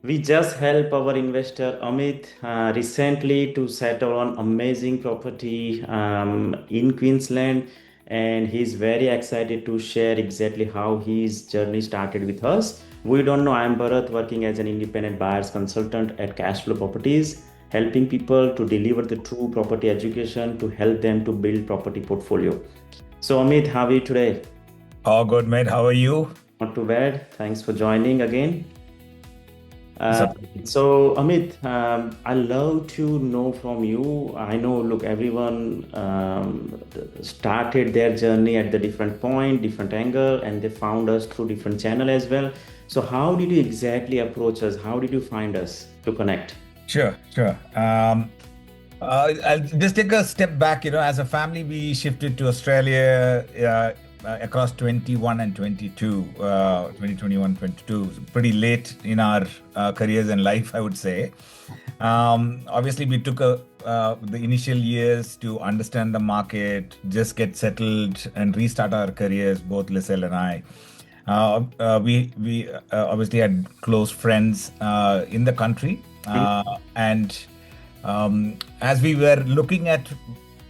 We just help our investor Amit recently to settle on amazing property in Queensland, and he's very excited to share exactly how his journey started with us. We don't know. I'm Bharat, working as an independent buyer's consultant at Cashflow Properties, helping people to deliver the true property education to help them to build property portfolio. So Amit, how are you today? All good, mate. How are you? Not too bad. Thanks for joining again. What's Uh, up? so Amit, I love to know from you. I know, look, everyone started their journey at the different point, different angle, and they found us through different channel as well. So how did you exactly approach us? How did you find us to connect? Sure. I'll just take a step back. As a family, we shifted to Australia across 21 and 22, 2021, 22. Pretty late in our careers and life, I would say. Obviously, we took the initial years to understand the market, just get settled and restart our careers, both Lissel and I. We obviously had close friends in the country, and as we were looking at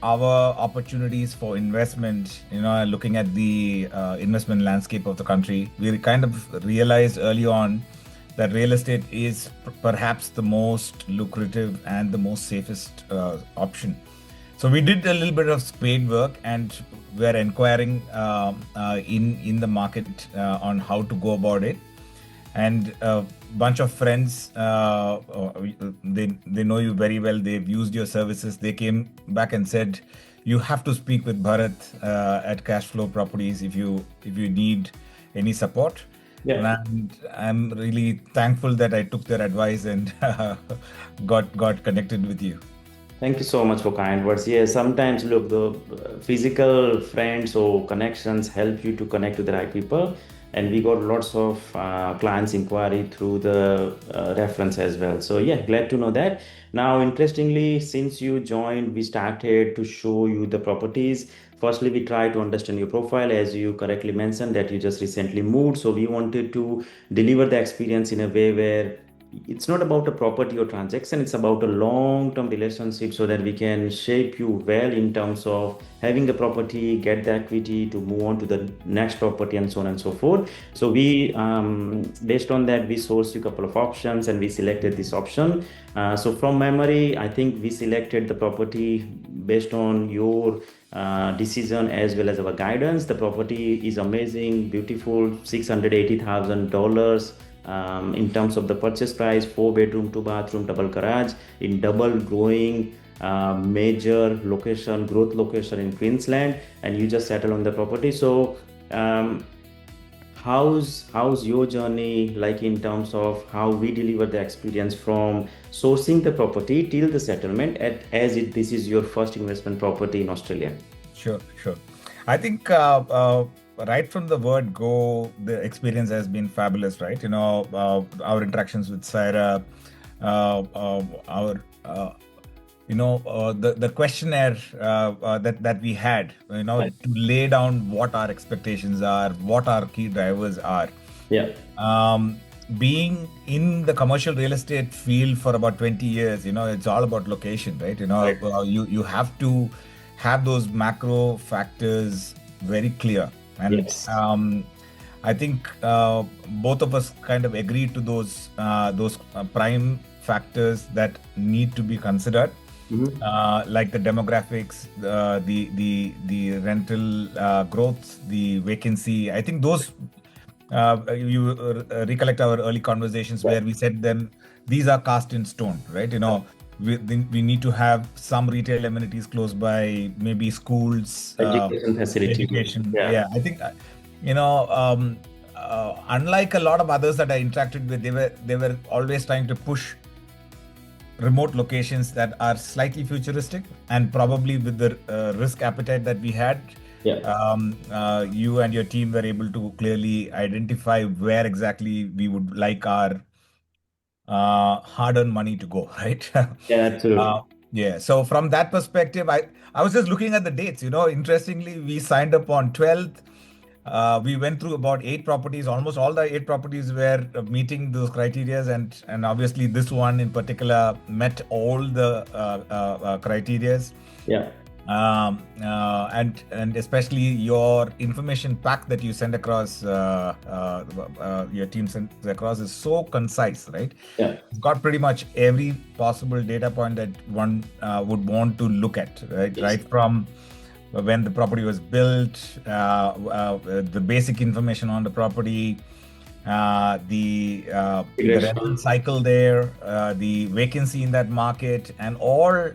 our opportunities for investment, looking at the investment landscape of the country, we kind of realized early on that real estate is perhaps the most lucrative and the most safest option. So we did a little bit of spade work, and we're inquiring in the market on how to go about it. And a bunch of friends, they know you very well. They've used your services. They came back and said, "You have to speak with Bharat at Cashflow Properties if you need any support." And Yeah. I'm really thankful that I took their advice and got connected with you. Thank you so much for kind words. Yeah, sometimes look, the physical friends or connections help you to connect to the right people, and we got lots of clients inquiry through the reference as well. So yeah, glad to know that. Now, interestingly, since you joined, we started to show you the properties. Firstly, we try to understand your profile, as you correctly mentioned that you just recently moved. So we wanted to deliver the experience in a way where it's not about a property or transaction, it's about a long-term relationship, so that we can shape you well in terms of having the property, get the equity to move on to the next property, and so on and so forth. So we based on that, we sourced you a couple of options and we selected this option. So from memory, I think we selected the property based on your decision as well as our guidance. The property is amazing, beautiful, $680,000 in terms of the purchase price, 4 bedroom, 2 bathroom, double garage in double growing major location, growth location in Queensland, and you just settle on the property. So um, how's your journey like in terms of how we deliver the experience from sourcing the property till the settlement, as it this is your first investment property in Australia? Sure. I think right from the word go, the experience has been fabulous, right? Our interactions with Sarah, our the questionnaire that we had, Right. to lay down what our expectations are, what our key drivers are. Yeah. Um, Being in the commercial real estate field for about 20 years, it's all about location, right? Right. You have to have those macro factors very clear. And Yes. I think both of us kind of agreed to those prime factors that need to be considered, Mhm. like the demographics, the rental growth, the vacancy. I think those you recollect our early conversations Yeah. where we said them, these are cast in stone, right? We need to have some retail amenities close by, maybe schools, Education facility. education. Yeah. Yeah, I think unlike a lot of others that I interacted with, they were always trying to push remote locations that are slightly futuristic, and probably with the risk appetite that we had, Yeah. you and your team were able to clearly identify where exactly we would like our hard-earned money to go, right? Yeah, absolutely. uh, yeah. So from that perspective, I was just looking at the dates. Interestingly, we signed up on 12th. We went through about 8 properties. Almost all the 8 properties were meeting those criterias, and obviously this one in particular met all the criterias. Yeah. And especially your information pack that you send across, your team sends across is so concise, right? Yeah. It's got pretty much every possible data point that one would want to look at, right? Yes. Right from when the property was built, the basic information on the property, the rental cycle there, the vacancy in that market, and all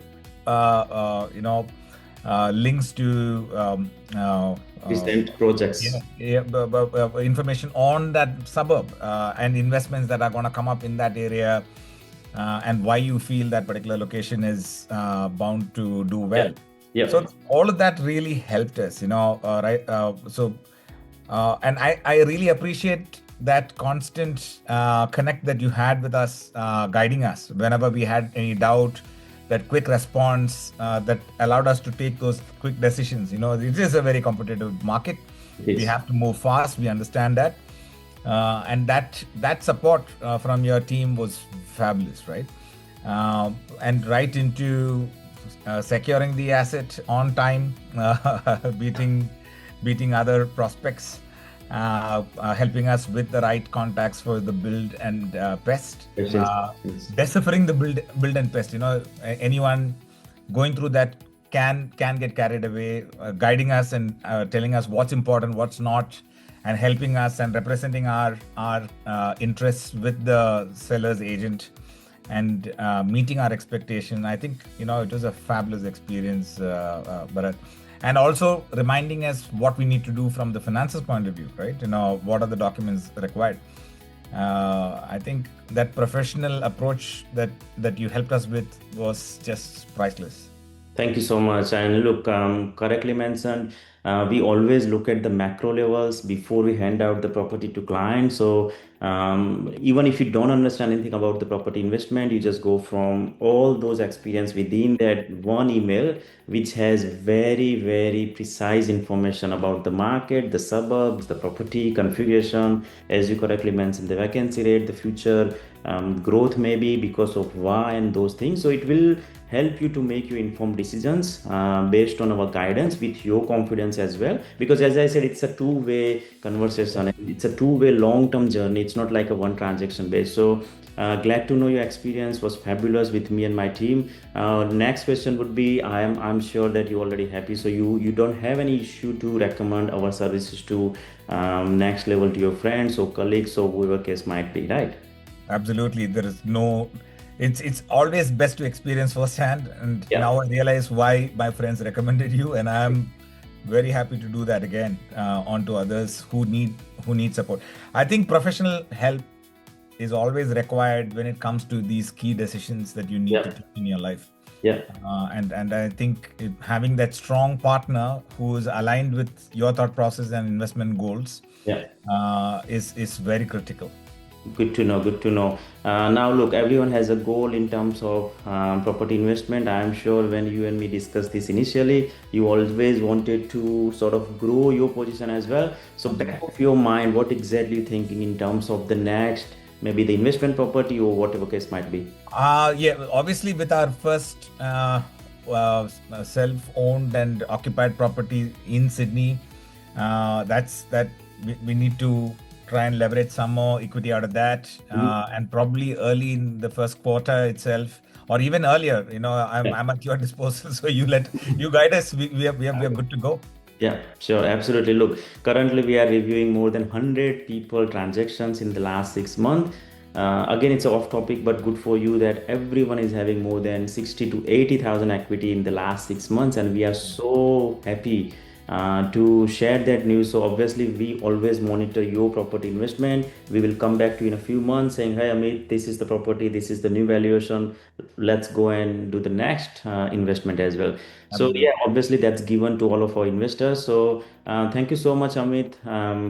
links to recent projects. Information on that suburb and investments that are going to come up in that area, and why you feel that particular location is bound to do well. Yeah. Yeah. So all of that really helped us, right? And I really appreciate that constant connect that you had with us, guiding us whenever we had any doubt, that quick response that allowed us to take those quick decisions. It is a very competitive market. We have to move fast. We understand that. And that support from your team was fabulous, right? And right into securing the asset on time, beating other prospects, helping us with the right contacts for the build and pest, deciphering the build and pest. Anyone going through that can get carried away, guiding us and telling us what's important, what's not, and helping us and representing our interests with the seller's agent, and meeting our expectation. I think it was a fabulous experience, Bharat. And also reminding us what we need to do from the finances point of view, right? What are the documents required? I think that professional approach that you helped us with was just priceless. Thank you so much. And look, correctly mentioned, we always look at the macro levels before we hand out the property to clients. So even if you don't understand anything about the property investment, you just go from all those experience within that one email, which has very, very precise information about the market, the suburbs, the property configuration, as you correctly mentioned, the vacancy rate, the future growth maybe because of why and those things. So it will help you to make your informed decisions based on our guidance with your confidence as well, because as I said, it's a two-way conversation. It's a two-way long-term journey. It's not like a one transaction based. So glad to know your experience was fabulous with me and my team. Next question would be, I'm sure that you're already happy, so you don't have any issue to recommend our services to next level to your friends or colleagues or whoever case might be, right? Absolutely. There is no, it's always best to experience firsthand. And Yeah. now I realize why my friends recommended you, and I'm very happy to do that again on to others who need support. I think professional help is always required when it comes to these key decisions that you need Yeah. to take in your life. Yeah. And I think having that strong partner who is aligned with your thought process and investment goals Yeah. is very critical. Good to know. Good to know. Now, look, everyone has a goal in terms of property investment. I'm sure when you and me discussed this initially, you always wanted to sort of grow your position as well. So, back of your mind, what exactly you thinking in terms of the next, maybe the investment property or whatever case might be? Yeah, obviously with our first self-owned and occupied property in Sydney, that we need to try and leverage some more equity out of that, and probably early in the first quarter itself, or even earlier. I'm at your disposal, so you guide us. We are good to go. Yeah, sure, absolutely. Look, currently we are reviewing more than 100 people transactions in the last 6 months. Again, it's off topic, but good for you that everyone is having more than 60 to 80,000 equity in the last 6 months, and we are so happy to share that news. So obviously we always monitor your property investment. We will come back to you in a few months saying, hey Amit, this is the property, this is the new valuation, let's go and do the next investment as well. So yeah, obviously that's given to all of our investors. So Thank you so much, Amit,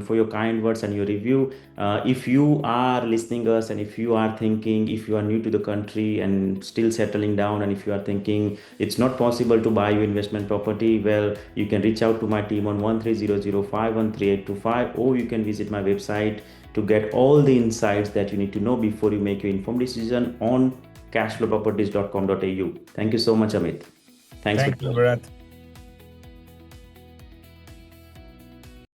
for your kind words and your review. If you are listening us, and if you are thinking, if you are new to the country and still settling down, and if you are thinking it's not possible to buy your investment property, well, you can reach out to my team on 1300513825, or you can visit my website to get all the insights that you need to know before you make your informed decision on cashflowproperties.com.au. Thank you so much, Amit. Thanks Thank for you, Bharat.